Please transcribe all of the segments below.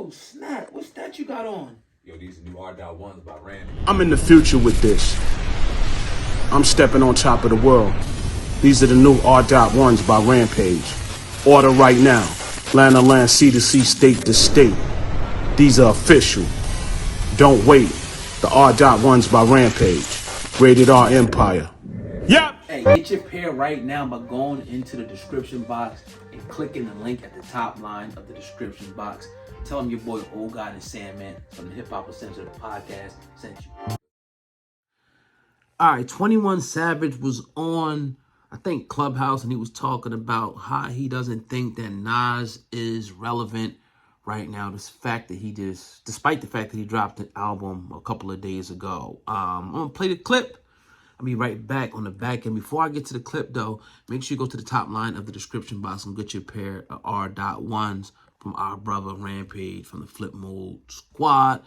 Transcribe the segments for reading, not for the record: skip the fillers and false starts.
Oh, snap. What's that you got on? Yo, these new R.1s by Randy. I'm in the future with this. I'm stepping on top of the world. These are the new R.1s by Rampage. Order right now. Land to land, sea to sea, state to state. These are official. Don't wait. The R.1s by Rampage. Rated R Empire. Yep. Hey, get your pair right now by going into the description box and clicking the link at the top line of the description box. Tell them your boy Old God and Sandman from the Hip Hop Uncensored podcast sent you. All right, 21 Savage was on, I think, Clubhouse, and he was talking about how he doesn't think that Nas is relevant right now. Despite the fact that he dropped an album a couple of days ago. I'm gonna play the clip. I'll be right back on the back end. Before I get to the clip, though, make sure you go to the top line of the description box and get your pair of R.1s from our brother Rampage from the Flip Mode Squad.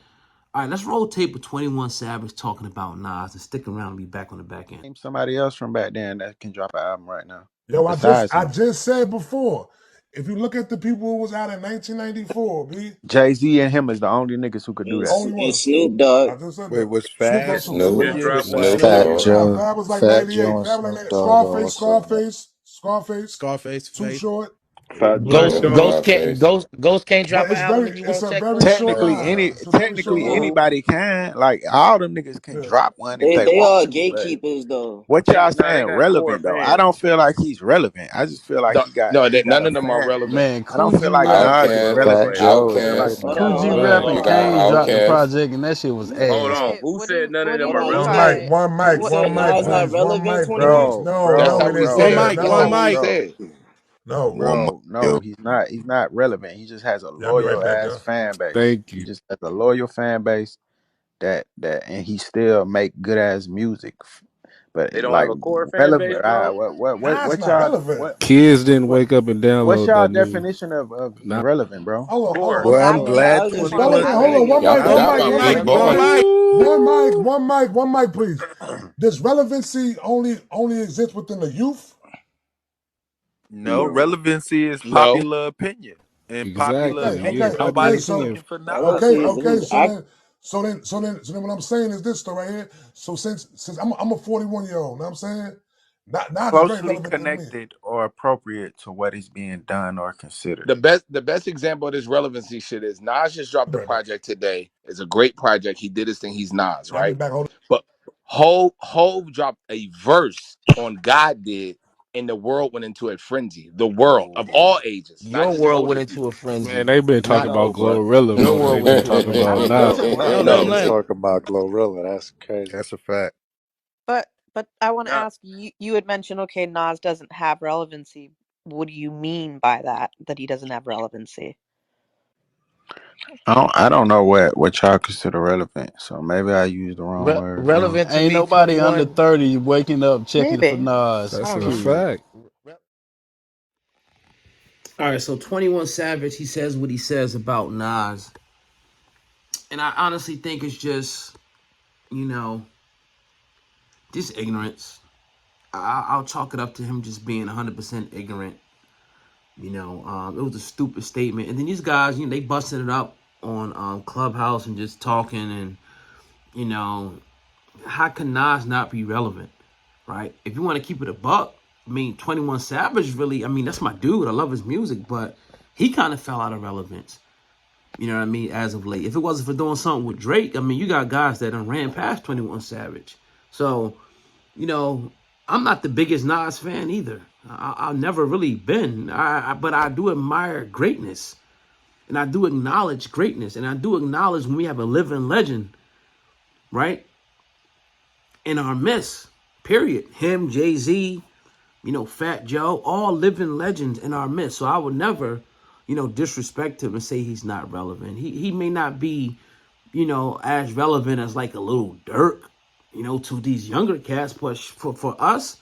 All right, let's roll tape with 21 Savage talking about Nas and stick around and be back on the back end. Name somebody else from back then that can drop an album right now. Yo, Besides I just said before, if you look at the people who was out in 1994, B, Jay-Z and him is the only niggas who could do that. only And one. Snoop Dogg. I just said Wait, that. was Snoop Fat? on some Snoop, Snoop. Yeah, Snoop, Fat Joe, Fab was like Fat 98. Joe, Fab like Snoop 98. Dogg also. Scarface, Too Fate. Short. Fat Ghost, Joe. Ghost can't, Scarface. Ghost can't But drop an album and you it's won't a check very Ghost. short Technically, line. It's a very short line. anybody can. Like all them niggas can Yeah. drop one if They they they want are to. But gatekeepers though. what y'all They saying got core relevant though? I fans. don't feel like he's relevant. I just feel like he got None a of them are fan. relevant. Man, I don't feel Coogee like rap, Nas is Outkast, relevant. Fat I Joe feel is like hitting Hold it. on, Coogee hold rap on, You and hold on. got Kane dropped the Outkast. project and that shit was Hold ass. on. Who said none of them Hold are on. Who relevant? said One mic, who said Nas not please. One relevant? mic, 21. please. bro, That's No, how we we didn't said say it. that. That's what we No. said. No. no, he's not. He's not relevant. He just has a Yeah, I'll be right loyal back, ass yo. fan base. Thank He you. just has a loyal fan base and he still make good ass music. But They don't have like a core fan base, relevant, bro. Nas not relevant. Kids didn't what wake up and what's download y'all that new. definition of Not relevant, bro? Hold Core. on. What Okay, you hold mean? on. I Hold on. was just Relevant. trying to Hold on. figure. Y'all forgot about Big Boy. One mic, please. Does relevancy only exist within the youth? No, No, relevancy is No. popular opinion, and popular Okay, exactly. Yeah, opinion is popular okay. nobody So, speaking opinion. for Nas. okay, relevancy is okay. who So then, what I'm saying is this though, right here. So since I'm a 41-year-old, know what I'm saying? Nas is very Closely relevant to me. connected or appropriate to what is being done or considered. The best example of this relevancy shit is Nas just dropped Be the right back. project today. It's a great project. He did his thing. He's Nas, I'll be right? back. Hold But Hove dropped a verse on God Did, and the world went into a frenzy. The world of Oh, all ages, not Your just the world went older into a people. Man, frenzy. they've been talking Not about No, bro. Glorilla your more than world they've went been into a talking frenzy. about I Nas. don't No, know. let him Niggas land. talk about Glorilla. That's crazy. That's a fact. But I want to Nah, ask you. You had mentioned, okay, Nas doesn't have relevancy. What do you mean by that? That he doesn't have relevancy? I don't know what y'all consider relevant, so maybe I used the wrong words. Relevant to Ain't me, nobody under 21. 30 waking up checking for Maybe. Nas. I That's don't a know. fact. All right, so 21 Savage, he says what he says about Nas. And I honestly think it's just, you know, just ignorance. I'll chalk it up to him just being 100% ignorant. It was a stupid statement. And then these guys, they busted it up on Clubhouse and just talking. And, you know, how can Nas not be relevant, right? If you want to keep it a buck, 21 Savage really, that's my dude. I love his music, but he kind of fell out of relevance. You know what I mean? As of late, if it wasn't for doing something with Drake, you got guys that done ran past 21 Savage. So, I'm not the biggest Nas fan either. I've never really been. But I do admire greatness, and I do acknowledge greatness, and I do acknowledge when we have a living legend, right, in our midst. Period. Him, Jay-Z, Fat Joe, all living legends in our midst. So I would never, disrespect him and say he's not relevant. He may not be, as relevant as like a little Dirk, to these younger cats. But for us,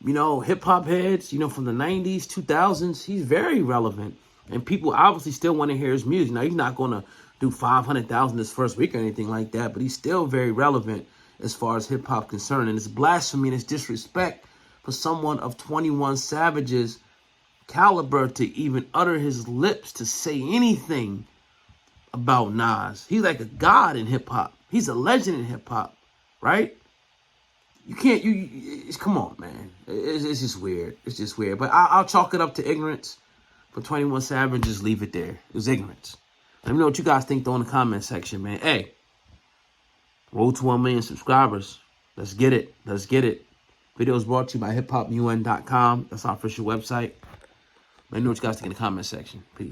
hip hop heads, from the 90s, 2000s, he's very relevant. And people obviously still want to hear his music. Now, he's not going to do 500,000 this first week or anything like that, but he's still very relevant as far as hip hop concerned. And it's blasphemy and it's disrespect for someone of 21 Savage's caliber to even utter his lips to say anything about Nas. He's like a god in hip hop. He's a legend in hip hop, right? You can't. Come on, man. It's just weird. It's just weird. But I'll chalk it up to ignorance. For 21 Savage, just leave it there. It was ignorance. Let me know what you guys think though in the comment section, man. Hey, roll to 1 million subscribers. Let's get it. Let's get it. Videos brought to you by hiphopun.com. That's our official website. Let me know what you guys think in the comment section. Peace.